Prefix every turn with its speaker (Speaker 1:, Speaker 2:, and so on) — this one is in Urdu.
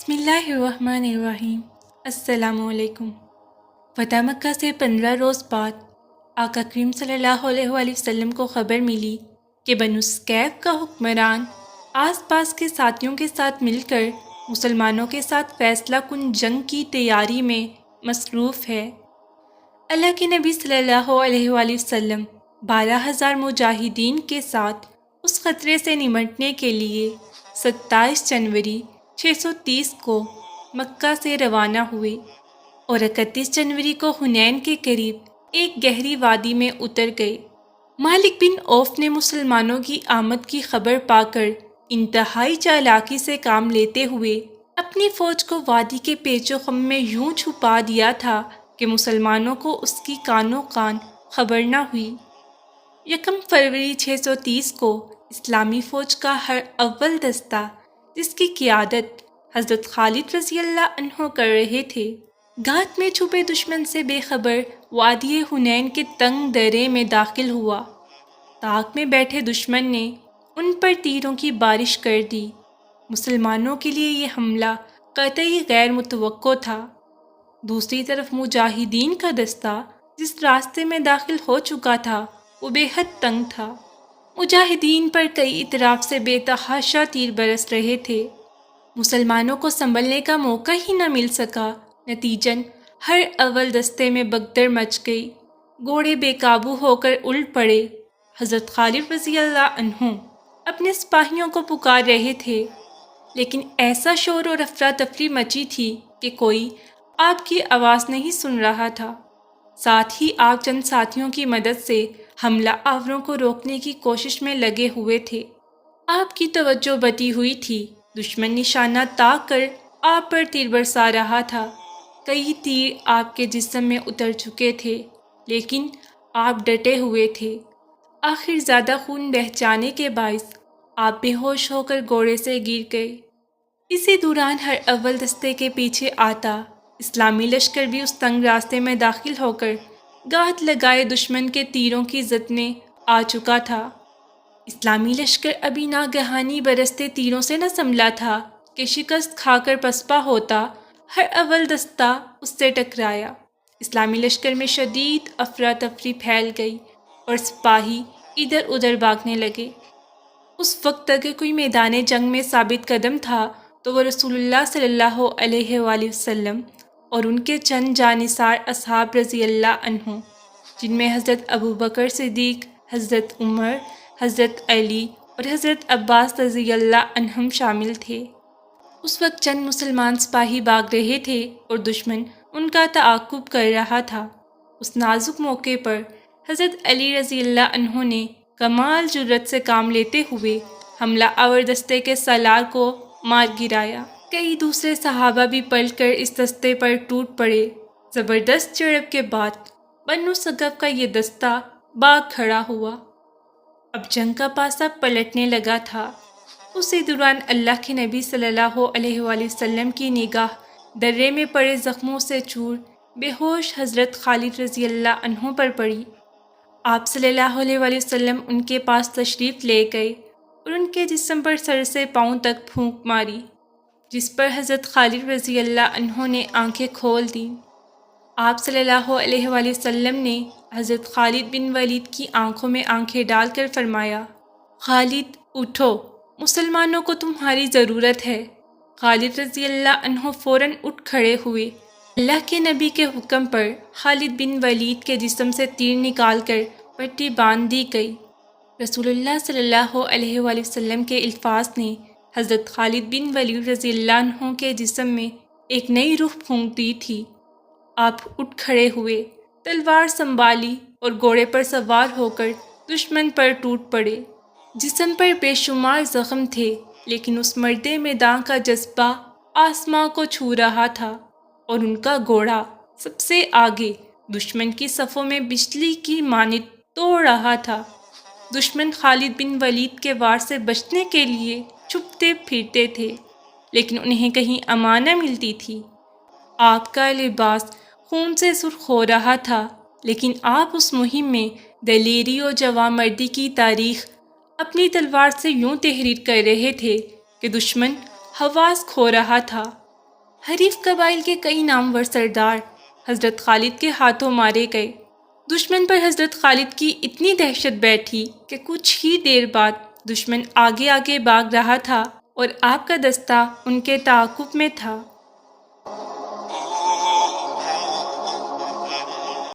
Speaker 1: بسم اللہ الرحمن الرحیم۔ السلام علیکم۔ فتح مکہ سے 15 روز بعد آقا کریم صلی اللہ علیہ وآلہ وسلم کو خبر ملی کہ بنو ثقیف کا حکمران آس پاس کے ساتھیوں کے ساتھ مل کر مسلمانوں کے ساتھ فیصلہ کن جنگ کی تیاری میں مصروف ہے۔ اللہ کے نبی صلی اللہ علیہ وآلہ وسلم 12,000 مجاہدین کے ساتھ اس خطرے سے نمٹنے کے لیے 27 جنوری 630 کو مکہ سے روانہ ہوئے اور 31 جنوری کو حنین کے قریب ایک گہری وادی میں اتر گئے۔ مالک بن عوف نے مسلمانوں کی آمد کی خبر پا کر انتہائی چالاکی سے کام لیتے ہوئے اپنی فوج کو وادی کے پیچ و خم میں یوں چھپا دیا تھا کہ مسلمانوں کو اس کی کانوں کان خبر نہ ہوئی۔ 1 فروری 630 کو اسلامی فوج کا ہر اول دستہ جس کی قیادت حضرت خالد رضی اللہ عنہ کر رہے تھے، گھات میں چھپے دشمن سے بے خبر وادی حنین کے تنگ درے میں داخل ہوا۔ طاق میں بیٹھے دشمن نے ان پر تیروں کی بارش کر دی۔ مسلمانوں کے لیے یہ حملہ قطعی غیر متوقع تھا۔ دوسری طرف مجاہدین کا دستہ جس راستے میں داخل ہو چکا تھا وہ بے حد تنگ تھا۔ مجاہدین پر کئی اطراف سے بے تحاشا تیر برس رہے تھے۔ مسلمانوں کو سنبھلنے کا موقع ہی نہ مل سکا۔ نتیجن ہر اول دستے میں بگدڑ مچ گئی۔ گھوڑے بے قابو ہو کر الٹ پڑے۔ حضرت خالد رضی اللہ عنہ اپنے سپاہیوں کو پکار رہے تھے، لیکن ایسا شور اور افراتفری مچی تھی کہ کوئی آپ کی آواز نہیں سن رہا تھا۔ ساتھ ہی آپ چند ساتھیوں کی مدد سے حملہ آوروں کو روکنے کی کوشش میں لگے ہوئے تھے۔ آپ کی توجہ بٹی ہوئی تھی۔ دشمن نشانہ تاک کر آپ پر تیر برسا رہا تھا۔ کئی تیر آپ کے جسم میں اتر چکے تھے، لیکن آپ ڈٹے ہوئے تھے۔ آخر زیادہ خون بہہ جانے کے باعث آپ بے ہوش ہو کر گھوڑے سے گر گئے۔ اسی دوران ہر اول دستے کے پیچھے آتا اسلامی لشکر بھی اس تنگ راستے میں داخل ہو کر گھات لگائے دشمن کے تیروں کی زد میں آ چکا تھا۔ اسلامی لشکر ابھی ناگہانی برستے تیروں سے نہ سنبھلا تھا کہ شکست کھا کر پسپا ہوتا ہر اول دستہ اس سے ٹکرایا۔ اسلامی لشکر میں شدید افراتفری پھیل گئی اور سپاہی ادھر ادھر بھاگنے لگے۔ اس وقت اگر کوئی میدان جنگ میں ثابت قدم تھا تو وہ رسول اللہ صلی اللہ علیہ وآلہ وسلم اور ان کے چند جانثار اصحاب رضی اللہ عنہ، جن میں حضرت ابوبکر صدیق، حضرت عمر، حضرت علی اور حضرت عباس رضی اللہ عنہم شامل تھے۔ اس وقت چند مسلمان سپاہی بھاگ رہے تھے اور دشمن ان کا تعاقب کر رہا تھا۔ اس نازک موقع پر حضرت علی رضی اللہ عنہ نے کمال جرأت سے کام لیتے ہوئے حملہ آور دستے کے سالار کو مار گرایا۔ کئی دوسرے صحابہ بھی پلٹ کر اس دستے پر ٹوٹ پڑے۔ زبردست جھڑپ کے بعد بنو ثقف کا یہ دستہ بھاگ کھڑا ہوا۔ اب جنگ کا پاسہ پلٹنے لگا تھا۔ اسی دوران اللہ کے نبی صلی اللہ علیہ وآلہ وسلم کی نگاہ درے میں پڑے زخموں سے چور بے ہوش حضرت خالد رضی اللہ عنہ پر پڑی۔ آپ صلی اللہ علیہ وآلہ وسلم ان کے پاس تشریف لے گئے اور ان کے جسم پر سر سے پاؤں تک پھونک ماری، جس پر حضرت خالد رضی اللہ عنہ نے آنکھیں کھول دیں۔ آپ صلی اللہ علیہ وآلہ وسلم نے حضرت خالد بن ولید کی آنکھوں میں آنکھیں ڈال کر فرمایا، خالد اٹھو، مسلمانوں کو تمہاری ضرورت ہے۔ خالد رضی اللہ عنہ فوراً اٹھ کھڑے ہوئے۔ اللہ کے نبی کے حکم پر خالد بن ولید کے جسم سے تیر نکال کر پٹی باندھ دی گئی۔ رسول اللہ صلی اللہ علیہ وآلہ وسلم کے الفاظ نے حضرت خالد بن ولید رضی اللہ عنہ کے جسم میں ایک نئی روح پھونک دی تھی۔ آپ اٹھ کھڑے ہوئے، تلوار سنبھالی اور گھوڑے پر سوار ہو کر دشمن پر ٹوٹ پڑے۔ جسم پر بے شمار زخم تھے، لیکن اس مرد میدان کا جذبہ آسماں کو چھو رہا تھا اور ان کا گھوڑا سب سے آگے دشمن کی صفوں میں بجلی کی مانند دوڑ رہا تھا۔ دشمن خالد بن ولید کے وار سے بچنے کے لیے چھپتے پھرتے تھے، لیکن انہیں کہیں امان نہ ملتی تھی۔ آپ کا لباس خون سے سرخ ہو رہا تھا، لیکن آپ اس مہم میں دلیری اور جوانمردی کی تاریخ اپنی تلوار سے یوں تحریر کر رہے تھے کہ دشمن حواس کھو رہا تھا۔ حریف قبائل کے کئی نامور سردار حضرت خالد کے ہاتھوں مارے گئے۔ دشمن پر حضرت خالد کی اتنی دہشت بیٹھی کہ کچھ ہی دیر بعد دشمن آگے آگے بھاگ رہا تھا اور آپ کا دستہ ان کے تعاقب میں تھا۔